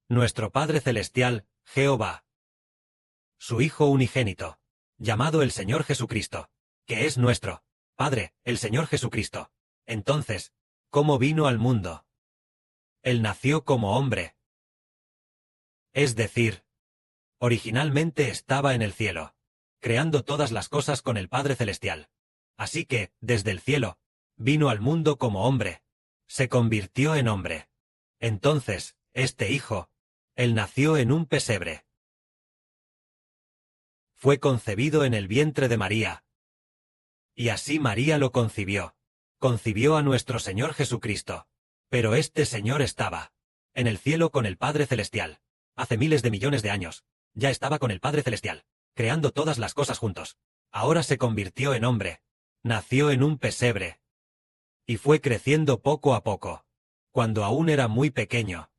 nuestro Padre Celestial, Jehová. Su Hijo unigénito, llamado el Señor Jesucristo, que es nuestro Padre, el Señor Jesucristo. Entonces, ¿cómo vino al mundo? Él nació como hombre. Es decir, originalmente estaba en el cielo, creando todas las cosas con el Padre Celestial. Así que, desde el cielo, vino al mundo como hombre. Se convirtió en hombre. Entonces, este Hijo, Él nació en un pesebre. Fue concebido en el vientre de María. Y así María lo concibió. Concibió a nuestro Señor Jesucristo. Pero este Señor estaba en el cielo con el Padre Celestial. Hace miles de millones de años, ya estaba con el Padre Celestial, creando todas las cosas juntos. Ahora se convirtió en hombre. Nació en un pesebre. Y fue creciendo poco a poco. Cuando aún era muy pequeño.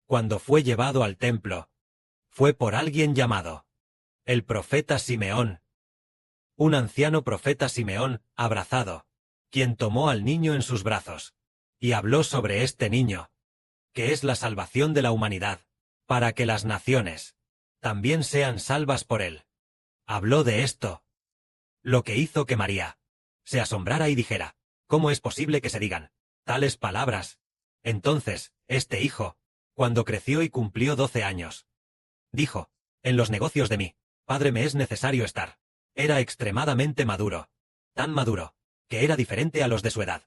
Cuando fue llevado al templo, fue por alguien llamado el profeta Simeón. Un anciano profeta Simeón, abrazado, quien tomó al niño en sus brazos, y habló sobre este niño, que es la salvación de la humanidad, para que las naciones también sean salvas por él. Habló de esto, lo que hizo que María se asombrara y dijera, ¿cómo es posible que se digan tales palabras? Entonces, este hijo, cuando creció y cumplió 12 años, dijo, en los negocios de mi padre me es necesario estar. Era extremadamente maduro, tan maduro, que era diferente a los de su edad.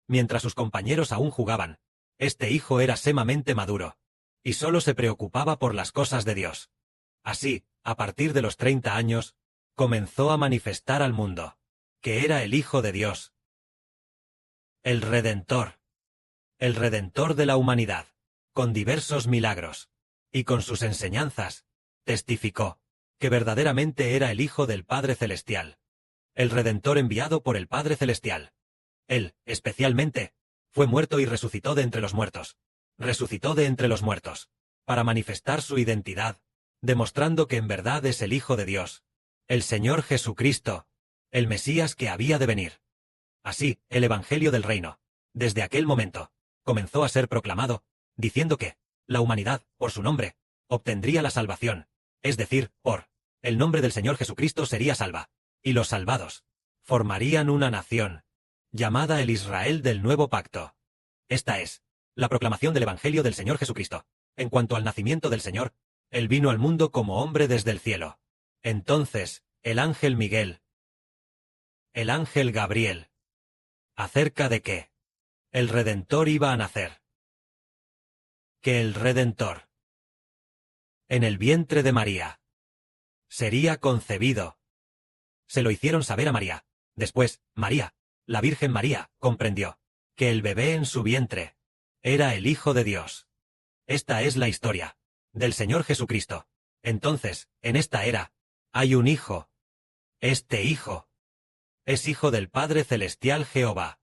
Mientras sus compañeros aún jugaban, este hijo era sumamente maduro, y solo se preocupaba por las cosas de Dios. Así, a partir de los 30 años, comenzó a manifestar al mundo, que era el Hijo de Dios. El Redentor de la humanidad, con diversos milagros, y con sus enseñanzas, testificó que verdaderamente era el Hijo del Padre Celestial, el Redentor enviado por el Padre Celestial. Él, especialmente, fue muerto y resucitó de entre los muertos. Resucitó de entre los muertos, para manifestar su identidad, demostrando que en verdad es el Hijo de Dios, el Señor Jesucristo, el Mesías que había de venir. Así, el Evangelio del Reino, desde aquel momento, comenzó a ser proclamado, diciendo que la humanidad, por su nombre, obtendría la salvación, es decir, por el nombre del Señor Jesucristo sería salva, y los salvados formarían una nación, llamada el Israel del Nuevo Pacto. Esta es la proclamación del Evangelio del Señor Jesucristo. En cuanto al nacimiento del Señor, Él vino al mundo como hombre desde el cielo. Entonces, el ángel Miguel, el ángel Gabriel, acerca de que el Redentor iba a nacer. Que el Redentor, en el vientre de María, sería concebido. Se lo hicieron saber a María. Después, María, la Virgen María, comprendió que el bebé en su vientre era el Hijo de Dios. Esta es la historia del Señor Jesucristo. Entonces, en esta era, hay un Hijo. Este Hijo es Hijo del Padre Celestial Jehová.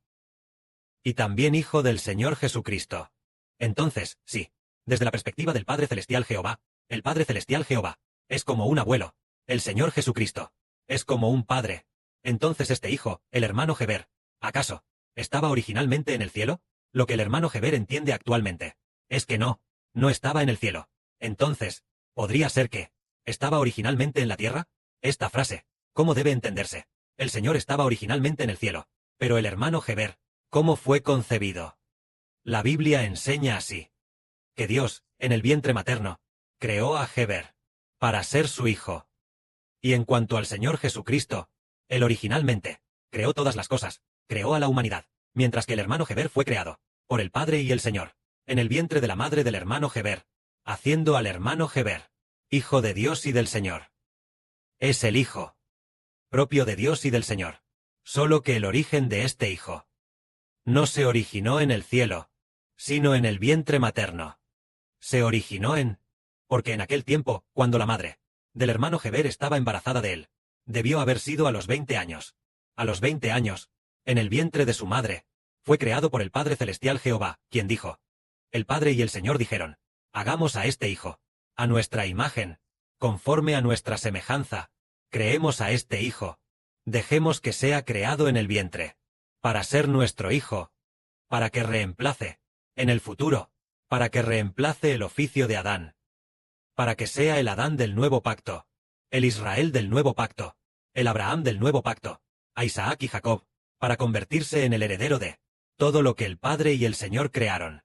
Y también Hijo del Señor Jesucristo. Entonces, sí, desde la perspectiva del Padre Celestial Jehová, el Padre Celestial Jehová es como un abuelo. El Señor Jesucristo es como un padre. Entonces este hijo, el hermano Heber, ¿acaso estaba originalmente en el cielo? Lo que el hermano Heber entiende actualmente es que no estaba en el cielo. Entonces, ¿podría ser que estaba originalmente en la tierra? Esta frase, ¿cómo debe entenderse? El Señor estaba originalmente en el cielo, pero el hermano Heber, ¿cómo fue concebido? La Biblia enseña así, que Dios, en el vientre materno, creó a Heber para ser su hijo. Y en cuanto al Señor Jesucristo, Él originalmente creó todas las cosas, creó a la humanidad, mientras que el hermano Heber fue creado por el Padre y el Señor, en el vientre de la madre del hermano Heber, haciendo al hermano Heber Hijo de Dios y del Señor. Es el Hijo propio de Dios y del Señor, solo que el origen de este Hijo no se originó en el cielo, sino en el vientre materno. Se originó porque en aquel tiempo, cuando la madre del hermano Heber estaba embarazada de él, debió haber sido a los 20 años. A los 20 años, en el vientre de su madre, fue creado por el Padre Celestial Jehová, quien dijo, el Padre y el Señor dijeron, hagamos a este hijo, a nuestra imagen, conforme a nuestra semejanza, creemos a este hijo, dejemos que sea creado en el vientre, para ser nuestro hijo, para que reemplace, en el futuro, para que reemplace el oficio de Adán, para que sea el Adán del nuevo pacto, el Israel del nuevo pacto, el Abraham del nuevo pacto, a Isaac y Jacob, para convertirse en el heredero de todo lo que el Padre y el Señor crearon.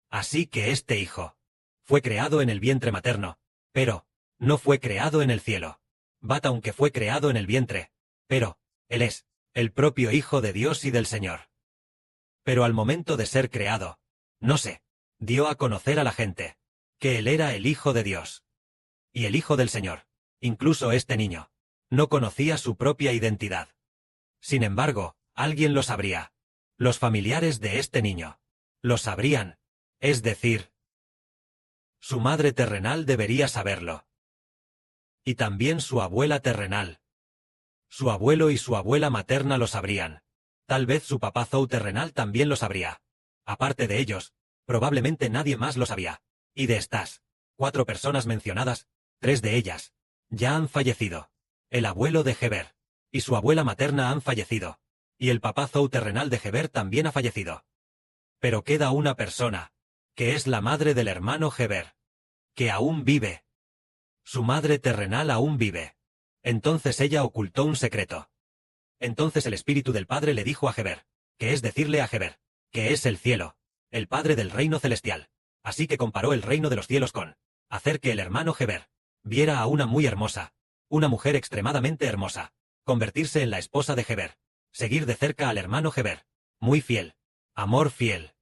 Así que este Hijo fue creado en el vientre materno, pero no fue creado en el cielo. Bat aunque fue creado en el vientre, pero Él es el propio Hijo de Dios y del Señor. Pero al momento de ser creado, no se dio a conocer a la gente que Él era el Hijo de Dios y el Hijo del Señor. Incluso este niño no conocía su propia identidad. Sin embargo, alguien lo sabría. Los familiares de este niño lo sabrían, es decir, su madre terrenal debería saberlo. Y también su abuela terrenal. Su abuelo y su abuela materna lo sabrían. Tal vez su papá Zou terrenal también lo sabría. Aparte de ellos, probablemente nadie más lo sabía. Y de estas 4 personas mencionadas, 3 de ellas ya han fallecido. El abuelo de Heber y su abuela materna han fallecido. Y el papá Zou terrenal de Heber también ha fallecido. Pero queda una persona, que es la madre del hermano Heber, que aún vive. Su madre terrenal aún vive. Entonces ella ocultó un secreto. Entonces el espíritu del Padre le dijo a Heber, que es decirle a Heber, que es el cielo, el Padre del reino celestial. Así que comparó el reino de los cielos con hacer que el hermano Heber viera a una muy hermosa, una mujer extremadamente hermosa, convertirse en la esposa de Heber, seguir de cerca al hermano Heber, muy fiel, amor fiel.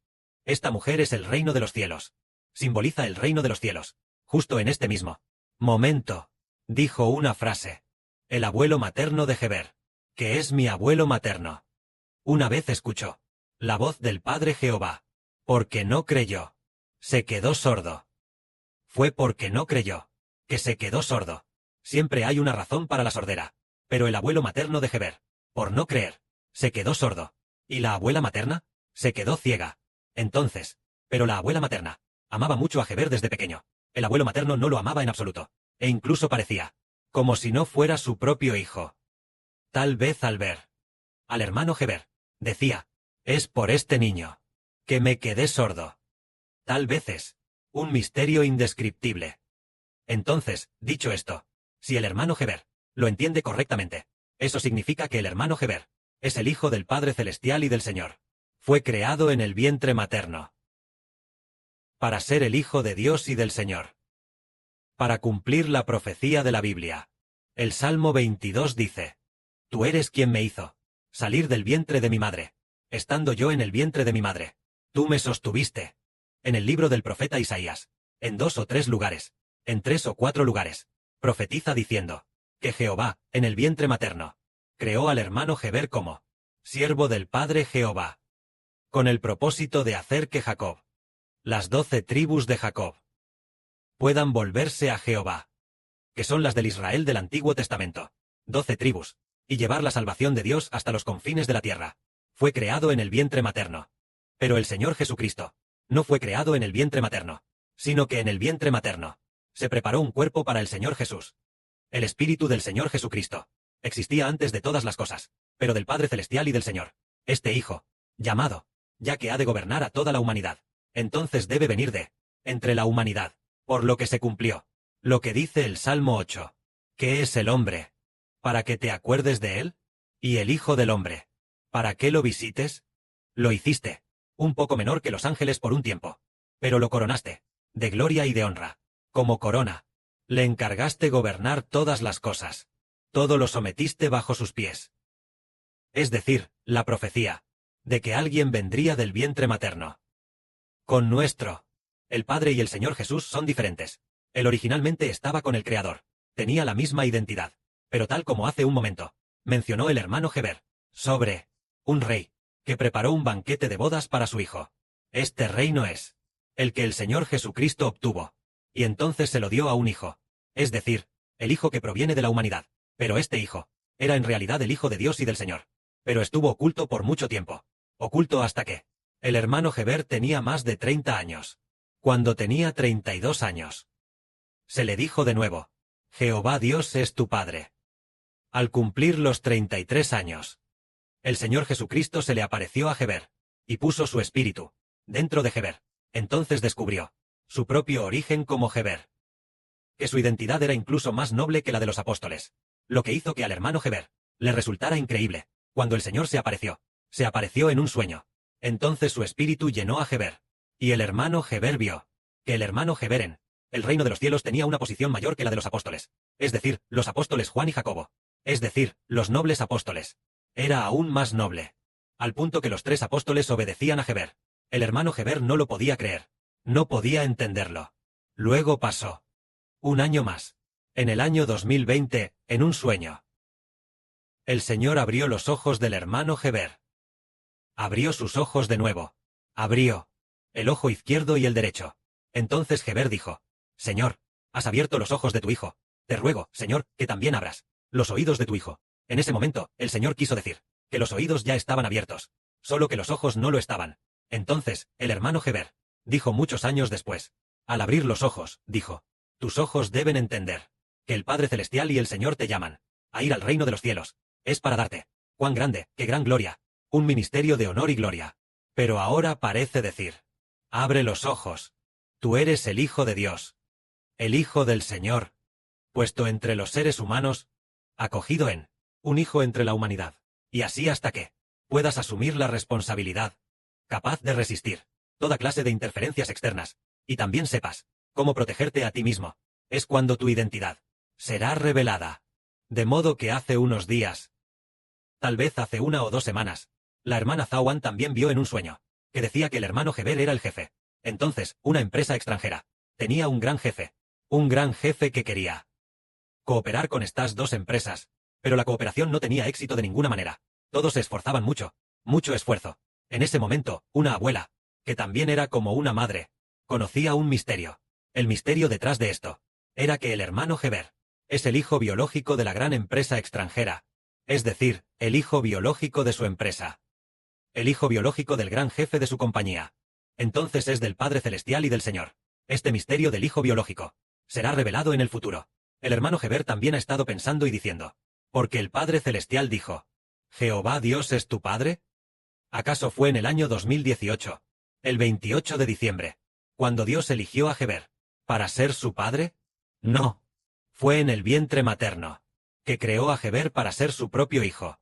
Esta mujer es el reino de los cielos. Simboliza el reino de los cielos. Justo en este mismo momento, dijo una frase. El abuelo materno de Heber, que es mi abuelo materno. Una vez escuchó la voz del Padre Jehová, porque no creyó. Se quedó sordo. Fue porque no creyó, que se quedó sordo. Siempre hay una razón para la sordera. Pero el abuelo materno de Heber, por no creer, se quedó sordo. ¿Y la abuela materna? Se quedó ciega. Entonces, pero la abuela materna amaba mucho a Heber desde pequeño. El abuelo materno no lo amaba en absoluto. E incluso parecía como si no fuera su propio hijo. Tal vez al ver al hermano Heber, decía, es por este niño que me quedé sordo. Tal vez es un misterio indescriptible. Entonces, dicho esto, si el hermano Heber lo entiende correctamente, eso significa que el hermano Heber es el Hijo del Padre Celestial y del Señor. Fue creado en el vientre materno para ser el Hijo de Dios y del Señor. Para cumplir la profecía de la Biblia. El Salmo 22 dice, Tú eres quien me hizo salir del vientre de mi madre. Estando yo en el vientre de mi madre, tú me sostuviste. En el libro del profeta Isaías, en 2 o 3 lugares, en 3 o 4 lugares, profetiza diciendo, que Jehová, en el vientre materno, creó al hermano Heber como siervo del Padre Jehová, con el propósito de hacer que Jacob, las 12 tribus de Jacob, puedan volverse a Jehová, que son las del Israel del Antiguo Testamento, 12 tribus, y llevar la salvación de Dios hasta los confines de la tierra. Fue creado en el vientre materno. Pero el Señor Jesucristo no fue creado en el vientre materno, sino que en el vientre materno se preparó un cuerpo para el Señor Jesús. El Espíritu del Señor Jesucristo existía antes de todas las cosas, pero del Padre Celestial y del Señor. Este Hijo, llamado, ya que ha de gobernar a toda la humanidad, entonces debe venir de entre la humanidad, por lo que se cumplió lo que dice el Salmo 8. ¿Qué es el hombre? ¿Para que te acuerdes de él? ¿Y el Hijo del hombre? ¿Para qué lo visites? Lo hiciste, un poco menor que los ángeles por un tiempo, pero lo coronaste, de gloria y de honra, como corona. Le encargaste gobernar todas las cosas. Todo lo sometiste bajo sus pies. Es decir, la profecía de que alguien vendría del vientre materno. Con nuestro, el Padre y el Señor Jesús son diferentes. Él originalmente estaba con el Creador, tenía la misma identidad, pero tal como hace un momento, mencionó el hermano Heber, sobre un rey, que preparó un banquete de bodas para su hijo. Este reino es el que el Señor Jesucristo obtuvo, y entonces se lo dio a un hijo, es decir, el hijo que proviene de la humanidad, pero este hijo era en realidad el Hijo de Dios y del Señor, pero estuvo oculto por mucho tiempo, oculto hasta que el hermano Heber tenía más de 30 años. Cuando tenía 32 años, se le dijo de nuevo, Jehová Dios es tu Padre. Al cumplir los 33 años, el Señor Jesucristo se le apareció a Heber, y puso su espíritu dentro de Heber. Entonces descubrió su propio origen como Heber. que su identidad era incluso más noble que la de los apóstoles. Lo que hizo que al hermano Heber le resultara increíble. Cuando el Señor se apareció en un sueño. Entonces su espíritu llenó a Heber. Y el hermano Heber vio que el hermano Heber en el reino de los cielos tenía una posición mayor que la de los apóstoles. Es decir, los apóstoles Juan y Jacobo. Es decir, los nobles apóstoles. Era aún más noble. Al punto que los 3 apóstoles obedecían a Heber. El hermano Heber no lo podía creer. No podía entenderlo. Luego pasó un año más. En el año 2020, en un sueño. El Señor abrió los ojos del hermano Heber. Abrió sus ojos de nuevo. Abrió el ojo izquierdo y el derecho. Entonces Heber dijo: Señor, has abierto los ojos de tu hijo. Te ruego, Señor, que también abras los oídos de tu hijo. En ese momento, el Señor quiso decir que los oídos ya estaban abiertos, solo que los ojos no lo estaban. Entonces, el hermano Heber dijo muchos años después, al abrir los ojos, dijo: tus ojos deben entender que el Padre Celestial y el Señor te llaman a ir al reino de los cielos. Es para darte, cuán grande, qué gran gloria, un ministerio de honor y gloria. Pero ahora parece decir: abre los ojos. Tú eres el Hijo de Dios, el Hijo del Señor, puesto entre los seres humanos, acogido en un hijo entre la humanidad, y así hasta que puedas asumir la responsabilidad, capaz de resistir toda clase de interferencias externas, y también sepas cómo protegerte a ti mismo. Es cuando tu identidad será revelada. De modo que hace unos días, tal vez hace 1 o 2 semanas, la hermana Zawan también vio en un sueño que decía que el hermano Heber era el jefe. Entonces, una empresa extranjera tenía un gran jefe que quería cooperar con estas 2 empresas, pero la cooperación no tenía éxito de ninguna manera. Todos se esforzaban mucho esfuerzo. En ese momento, una abuela, que también era como una madre, conocía un misterio. El misterio detrás de esto era que el hermano Heber es el hijo biológico de la gran empresa extranjera, es decir, el hijo biológico de su empresa. El hijo biológico del gran jefe de su compañía. Entonces es del Padre Celestial y del Señor. Este misterio del hijo biológico será revelado en el futuro. El hermano Heber también ha estado pensando y diciendo: porque el Padre Celestial dijo: ¿Jehová Dios es tu Padre? ¿Acaso fue en el año 2018, el 28 de diciembre, cuando Dios eligió a Heber para ser su padre? No. Fue en el vientre materno que creó a Heber para ser su propio hijo.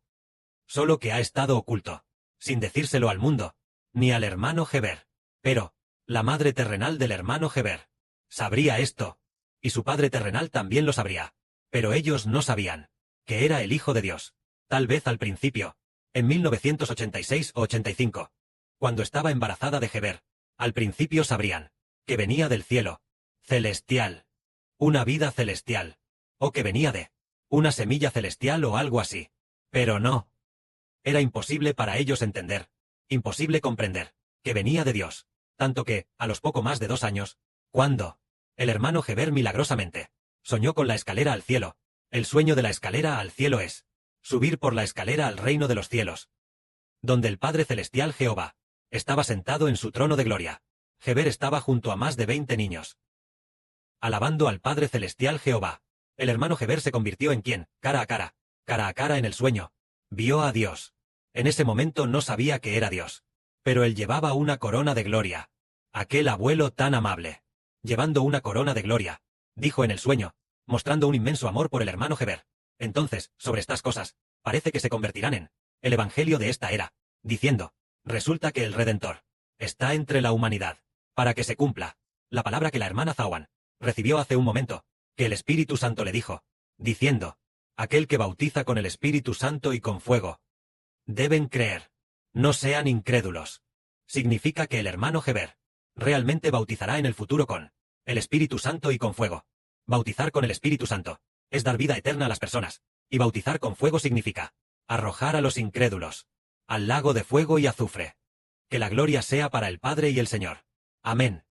Solo que ha estado oculto, sin decírselo al mundo, ni al hermano Heber. Pero la madre terrenal del hermano Heber sabría esto, y su padre terrenal también lo sabría. Pero ellos no sabían que era el Hijo de Dios. Tal vez al principio, en 1986 o 85, cuando estaba embarazada de Heber, al principio sabrían que venía del cielo, celestial, una vida celestial, o que venía de una semilla celestial o algo así. Pero no. Era imposible para ellos entender, imposible comprender, que venía de Dios, tanto que, a los poco más de 2 años, cuando el hermano Heber milagrosamente soñó con la escalera al cielo. El sueño de la escalera al cielo es subir por la escalera al reino de los cielos, donde el Padre Celestial Jehová estaba sentado en su trono de gloria. Heber estaba junto a más de 20 niños, alabando al Padre Celestial Jehová. El hermano Heber se convirtió en quien, cara a cara en el sueño, vio a Dios. En ese momento no sabía que era Dios, pero él llevaba una corona de gloria. Aquel abuelo tan amable, llevando una corona de gloria, dijo en el sueño, mostrando un inmenso amor por el hermano Heber. Entonces, sobre estas cosas, parece que se convertirán en el evangelio de esta era, diciendo: resulta que el Redentor está entre la humanidad, para que se cumpla la palabra que la hermana Zawan recibió hace un momento, que el Espíritu Santo le dijo, diciendo: aquel que bautiza con el Espíritu Santo y con fuego. Deben creer. No sean incrédulos. Significa que el hermano Heber realmente bautizará en el futuro con el Espíritu Santo y con fuego. Bautizar con el Espíritu Santo es dar vida eterna a las personas, y bautizar con fuego significa arrojar a los incrédulos al lago de fuego y azufre. Que la gloria sea para el Padre y el Señor. Amén.